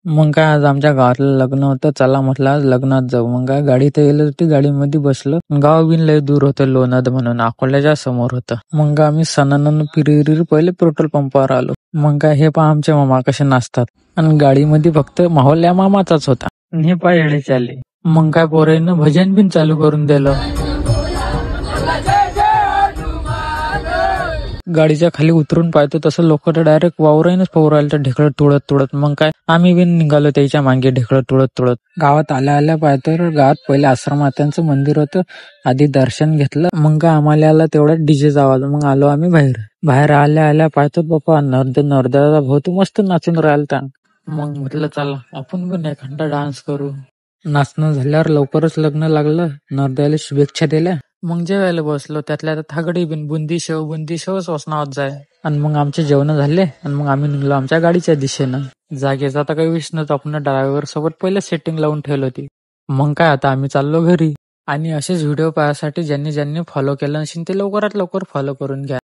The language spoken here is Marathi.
मग काय आज आमच्या गावातलं लग्न होतं, चला म्हटलं आज लग्नात जाऊ. मग काय गाडी तर गेलो होती, गाडीमध्ये बसलो. गाव बिन लय दूर होतं, लोणंद म्हणून अकोल्याच्या समोर होतं. मग आम्ही सणानं पिरिरी पहिले पेट्रोल पंपावर आलो. मग काय हे पहा आमचे मामा कसे नाचतात, आणि गाडीमध्ये फक्त माहोल या मामाचाच होता. आणि हे पहा येडे आले. मग काय पोरांना भजन बिन चालू करून दिलं. गाडीच्या खाली उतरून पाहतो तसं लोक तर डायरेक्ट वावराईनच पाहू राहिले, तर ढेकळत तुळत तुळत. मग काय आम्ही बिन निघालो त्याच्या मागे ढेकळत तुळत तुळत. गावात आल्या पाहतो गावात पहिले आश्रमात्यांचं मंदिर होतं, आधी दर्शन घेतलं. मग काय आम्हाला आला तेवढा डीजेचा आवाज. मग आलो आम्ही बाहेर आल्या पाहतो बाप्पा नर्द्याचा भाऊ तू मस्त नाचून राहिलता. मग म्हटलं चला आपण पण एखादा डान्स करू. नाचणं झाल्यावर लवकरच लग्न लागलं. नर्द्याला शुभेच्छा दिल्या. मग जेवायला बसलो, त्यातल्या थागडी बिन बुंदी शेव सोसनावत जाय. आणि मग आमचे जेवण झाले, आणि मग आम्ही निघलो आमच्या गाडीच्या दिशेनं. जागेचा आता काही विषय नव्हता, आपण ड्रायव्हर सोबत पहिले सेटिंग लावून ठेवली होती. मग काय आता आम्ही चाललो घरी. आणि असेच व्हिडिओ पाहण्यासाठी ज्यांनी फॉलो केलं नसेल ते लवकरात लवकर फॉलो करून घ्या.